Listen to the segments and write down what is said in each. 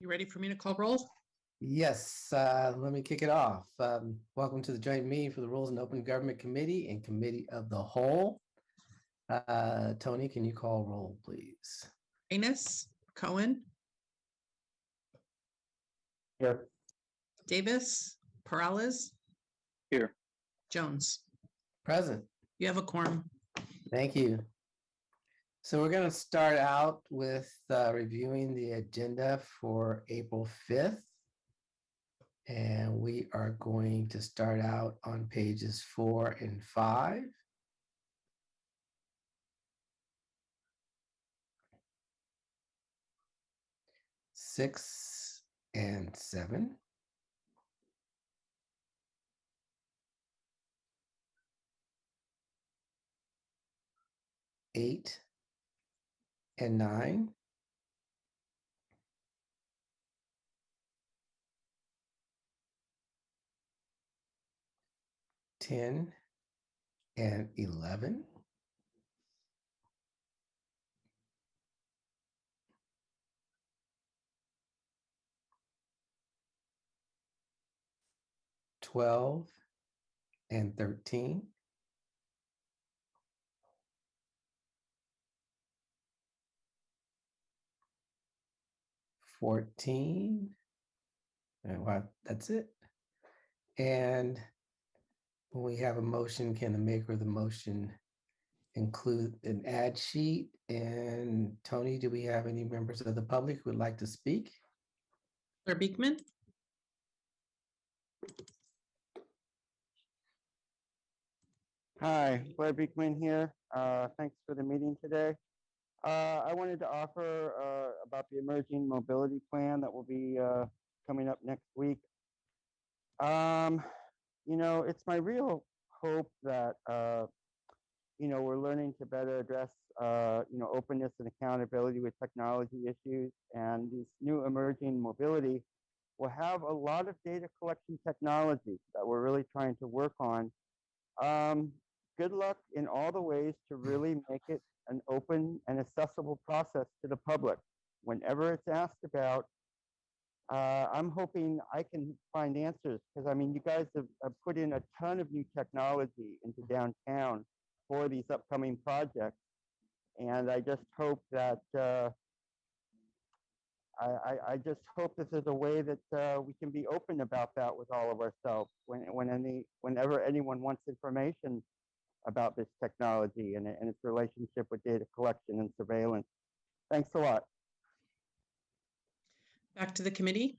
You ready for me to call roll? Yes, let me kick it off. Welcome to the joint meeting for the Rules and Open Government Committee and Committee of the Whole. Tony, can you call roll, please? Innes, Cohen, Here. Davis, Perales, Here. Jones. Present. You have a quorum. Thank you. So we're going to start out with reviewing the agenda for April 5th. And we are going to start out on pages 4 and 5. Six and 7. Eight and 9. 10 and 11. 12 and 13. 14. And wow, that's it. And when we have a motion, can the maker of the motion include an ad sheet? And Tony, do we have any members of the public who would like to speak? Claire Beekman. Hi, Blair Beekman here. Thanks for the meeting today. I wanted to offer about the emerging mobility plan that will be coming up next week. It's my real hope that, we're learning to better address, openness and accountability with technology issues. And this new emerging mobility will have a lot of data collection technology that we're really trying to work on. Good luck in all the ways to really make it an open and accessible process to the public. Whenever it's asked about, I'm hoping I can find answers, because I mean, you guys have put in a ton of new technology into downtown for these upcoming projects. And I just hope that I just hope that there's a way that we can be open about that with all of ourselves whenever anyone wants information about this technology and its relationship with data collection and surveillance. Thanks a lot. Back to the committee.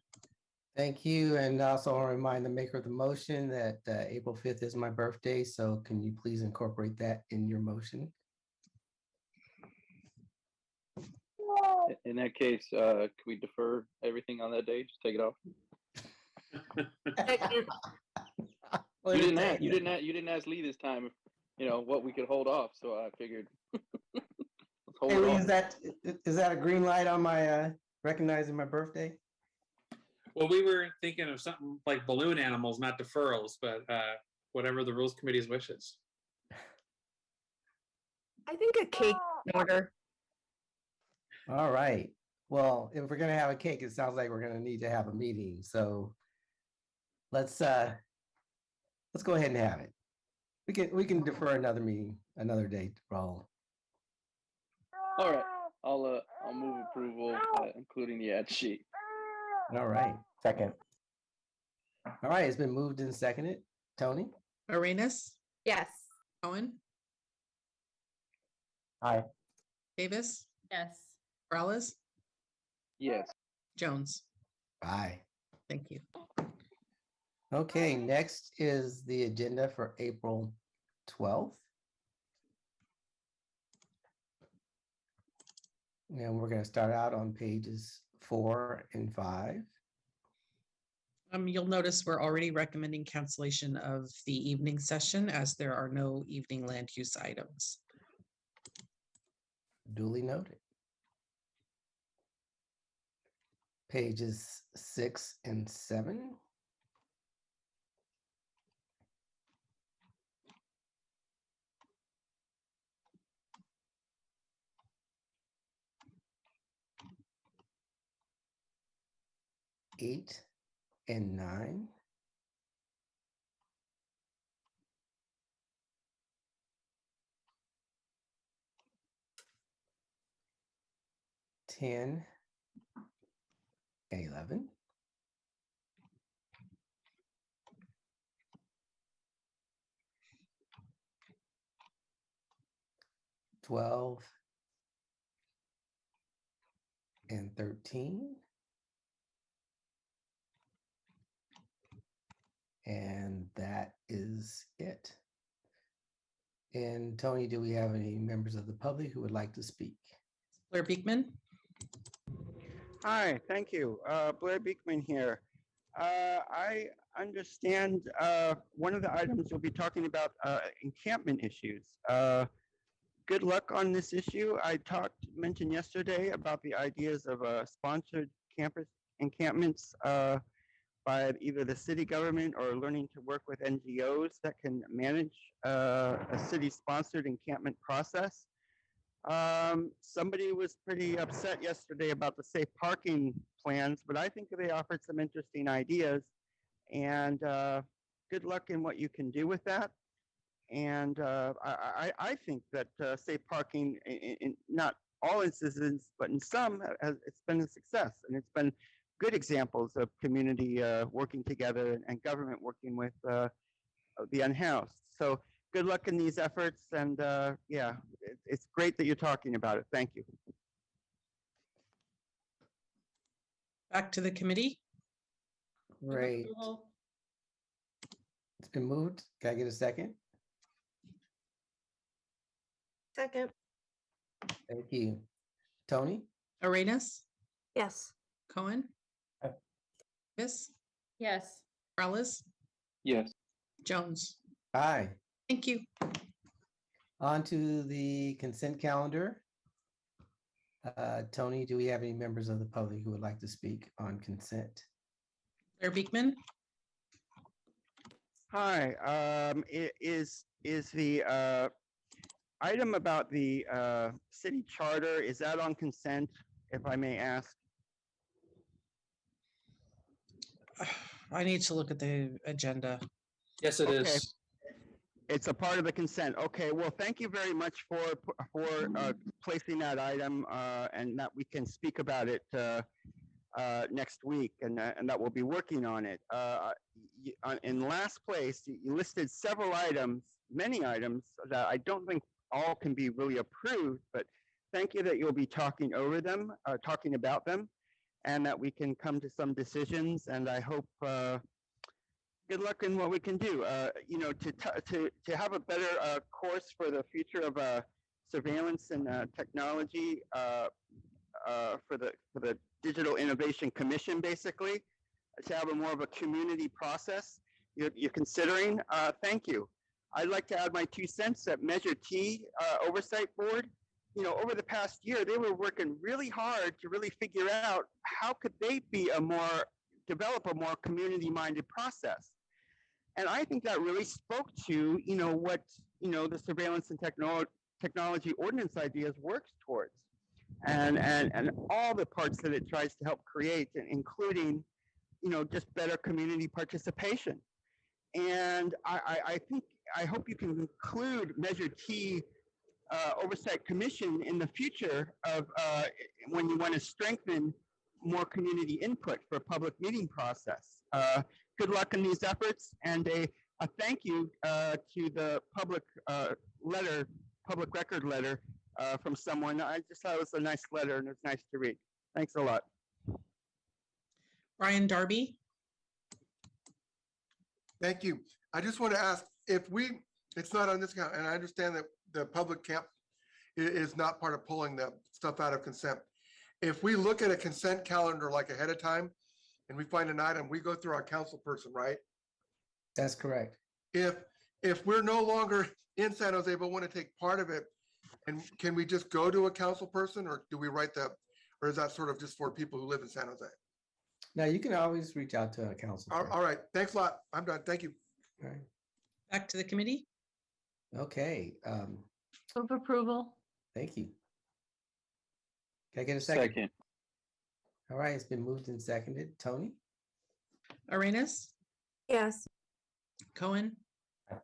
Thank you. And also I'll remind the maker of the motion that April 5th is my birthday. So can you please incorporate that in your motion? In that case, can we defer everything on that day? Just take it off. You didn't ask Lee this time, what we could hold off. So I figured let's hold Hey, it Lee, off. is that a green light on my recognizing my birthday? Well, we were thinking of something like balloon animals, not deferrals, but whatever the rules committee's wishes. I think a cake in order. All right. Well, if we're gonna have a cake, it sounds like we're gonna need to have a meeting. So let's go ahead and have it. We can defer another meeting, another date, Raul. All right, I'll move approval, including the ad sheet. All right. Second. All right, it's been moved and seconded. Tony? Arenas. Yes. Cohen. Aye. Davis. Yes. Morales. Yes. Jones. Aye. Thank you. Okay, next is the agenda for April 12th. And we're going to start out on pages 4 and 5. You'll notice we're already recommending cancellation of the evening session as there are no evening land use items. Duly noted. Pages 6 and 7. Eight and 9. 10 and 11. 12, and 13. And that is it. And Tony, do we have any members of the public who would like to speak? Blair Beekman. Hi, thank you. Blair Beekman here. I understand one of the items we'll be talking about encampment issues. Good luck on this issue. I mentioned yesterday about the ideas of sponsored campus encampments by either the city government or learning to work with NGOs that can manage a city-sponsored encampment process. Somebody was pretty upset yesterday about the safe parking plans, but I think they offered some interesting ideas. And good luck in what you can do with that. And I think that safe parking, in not all instances, but in some, it's been a success, and it's been good examples of community working together and government working with the unhoused. So good luck in these efforts, and yeah, it's great that you're talking about it. Thank you. Back to the committee. Great. It's been moved. Can I get a second? Second. Thank you. Tony? Arenas, Yes. Cohen. Yes. Yes. Morales, Yes. Jones. Aye. Thank you. On to the consent calendar. Tony, do we have any members of the public who would like to speak on consent? Blair Beekman. Hi. Is the item about the city charter, is that on consent, if I may ask? I need to look at the agenda. Yes, it Okay. is. It's a part of the consent. Okay, well, thank you very much for placing that item and that we can speak about it next week, and that we'll be working on it. In last place, you listed several items, many items that I don't think all can be really approved, but thank you that you'll be talking over them, talking about them, and that we can come to some decisions. And I hope good luck in what we can do. You know, to have a better course for the future of surveillance and technology for the Digital Innovation Commission, basically, to have a more of a community process you're considering. Thank you. I'd like to add my 2 cents that Measure T Oversight Board, you know, over the past year, they were working really hard to really figure out how could they be develop a more community-minded process. And I think that really spoke to, you know, what, you know, the surveillance and technology ordinance ideas works towards. And all the parts that it tries to help create, including, you know, just better community participation. And I hope you can include Measure T Oversight Commission in the future of when you want to strengthen more community input for a public meeting process. Good luck in these efforts, and a thank you to the public record letter from someone. I just thought it was a nice letter and it was nice to read. Thanks a lot. Brian Darby. Thank you. I just want to ask it's not on this account, and I understand that the public camp is not part of pulling the stuff out of consent. If we look at a consent calendar like ahead of time and we find an item, we go through our council person, right? That's correct. If we're no longer in San Jose but want to take part of it, and can we just go to a council person, or do we write that, or is that sort of just for people who live in San Jose? Now you can always reach out to a council. All right. Thanks a lot. I'm done. Thank you. All right. Back to the committee. Okay. Move approval. Thank you. Can I get a second? Second. All right, it's been moved and seconded. Tony? Arenas, Yes. Cohen. Aye.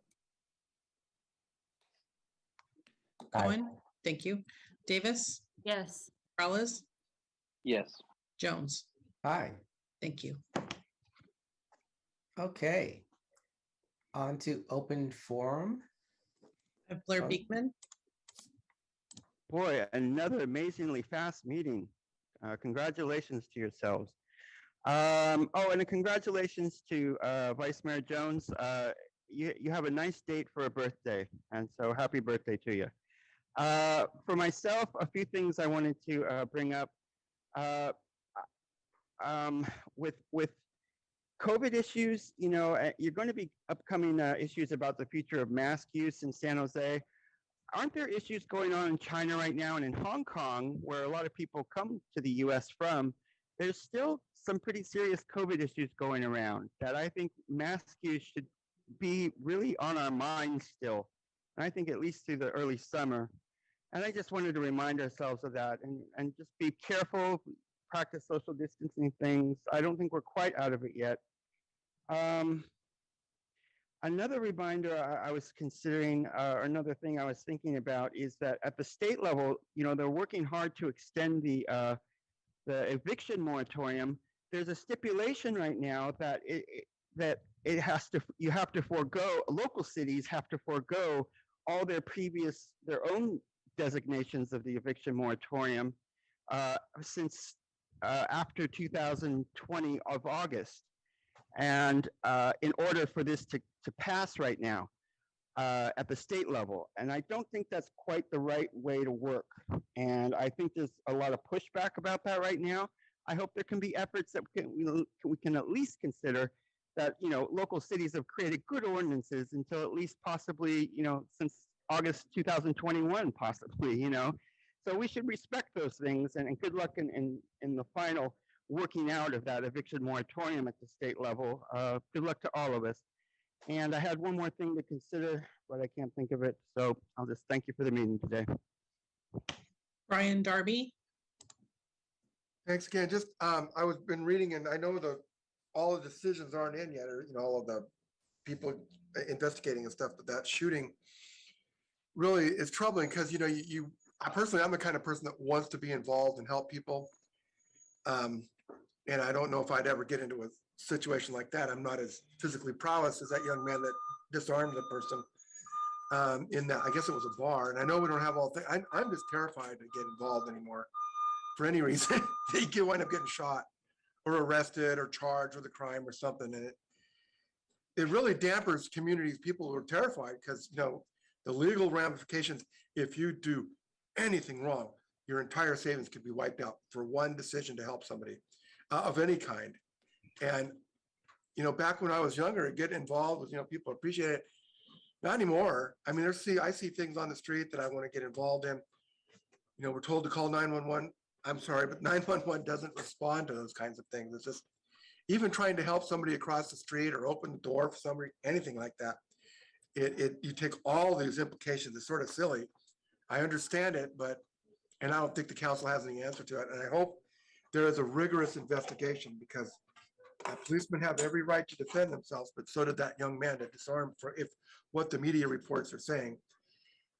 Cohen, thank you. Davis, Yes. Morales, Yes. Jones. Aye. Thank you. Okay. On to open forum. I have Blair Oh. Beekman. Boy, another amazingly fast meeting. Congratulations to yourselves. Oh, and congratulations to Vice Mayor Jones. You have a nice date for a birthday, and so happy birthday to you. For myself, a few things I wanted to bring up. With COVID issues, you know, you're going to be upcoming issues about the future of mask use in San Jose. Aren't there issues going on in China right now and in Hong Kong, where a lot of people come to the US from? There's still some pretty serious COVID issues going around that I think mask use should be really on our minds still. And I think at least through the early summer. And I just wanted to remind ourselves of that and just be careful, practice social distancing things. I don't think we're quite out of it yet. Another reminder I was considering, or another thing I was thinking about, is that at the state level, you know, they're working hard to extend the eviction moratorium. There's a stipulation right now that you have to forego, local cities have to forego all their own designations of the eviction moratorium since after 2020 of August. And in order for this to pass right now at the state level. And I don't think that's quite the right way to work. And I think there's a lot of pushback about that right now. I hope there can be efforts that we can at least consider that, you know, local cities have created good ordinances until at least possibly, you know, since August 2021, possibly, you know. So we should respect those things, and good luck in the final working out of that eviction moratorium at the state level. Good luck to all of us. And I had one more thing to consider, but I can't think of it. So I'll just thank you for the meeting today. Brian Darby. Thanks again. Just, I was been reading, and I know all the decisions aren't in yet, or, you know, all of the people investigating and stuff, but that shooting really is troubling because, you know, personally, I'm the kind of person that wants to be involved and help people. And I don't know if I'd ever get into a situation like that. I'm not as physically prowess as that young man that disarmed the person in that, I guess it was a bar. And I know we don't have all things. I'm just terrified to get involved anymore for any reason. You could wind up getting shot or arrested or charged with a crime or something. And it really dampers communities, people who are terrified because, you know, the legal ramifications, if you do anything wrong, your entire savings could be wiped out for one decision to help somebody of any kind. And, you know, back when I was younger, getting involved with, you know, people appreciate it. Not anymore. I mean, I see things on the street that I want to get involved in. You know, we're told to call 911. I'm sorry, but 911 doesn't respond to those kinds of things. It's just, even trying to help somebody across the street or open the door for somebody, anything like that. You take all these implications. It's sort of silly. I understand it, and I don't think the council has any answer to it. And I hope there is a rigorous investigation because policemen have every right to defend themselves, but so did that young man to disarm for what the media reports are saying.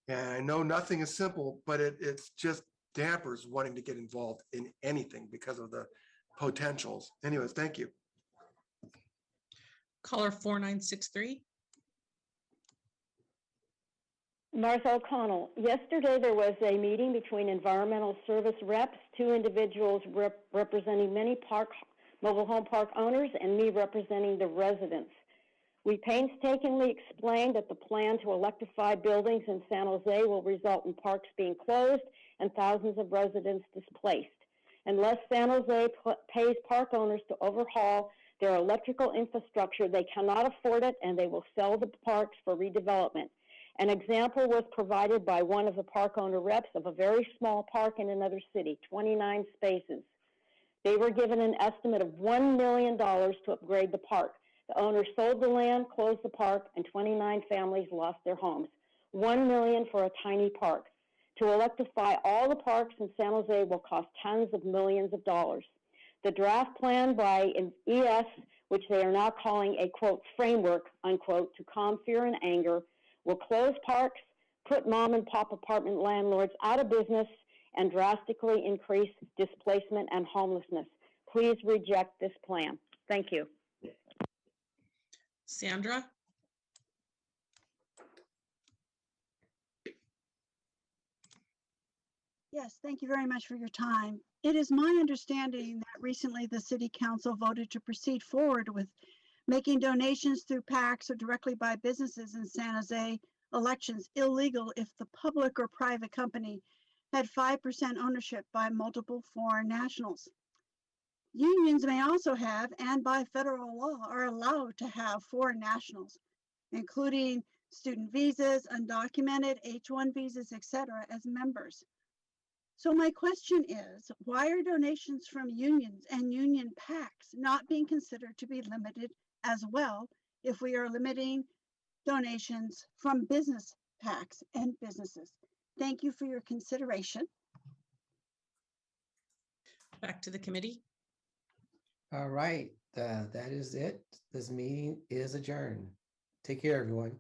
And I know nothing is simple, but it's just dampers wanting to get involved in anything because of the potentials. Anyways, thank you. Caller 4963. Martha O'Connell. Yesterday, there was a meeting between environmental service reps, two individuals representing many mobile home park owners, and me representing the residents. We painstakingly explained that the plan to electrify buildings in San Jose will result in parks being closed and thousands of residents displaced. Unless San Jose pays park owners to overhaul their electrical infrastructure, they cannot afford it, and they will sell the parks for redevelopment. An example was provided by one of the park owner reps of a very small park in another city, 29 spaces. They were given an estimate of $1 million to upgrade the park. The owner sold the land, closed the park, and 29 families lost their homes. $1 million for a tiny park. To electrify all the parks in San Jose will cost tens of millions of dollars. The draft plan by ES, which they are now calling a, quote, framework, unquote, to calm fear and anger, will close parks, put mom and pop apartment landlords out of business, and drastically increase displacement and homelessness. Please reject this plan. Thank you. Sandra. Yes, thank you very much for your time. It is my understanding that recently the city council voted to proceed forward with making donations through PACs or directly by businesses in San Jose elections illegal if the public or private company had 5% ownership by multiple foreign nationals. Unions may also have, and by federal law, are allowed to have foreign nationals, including student visas, undocumented, H-1 visas, etc., as members. So my question is, why are donations from unions and union PACs not being considered to be limited as well if we are limiting donations from business PACs and businesses? Thank you for your consideration. Back to the committee. All right, that is it. This meeting is adjourned. Take care, everyone.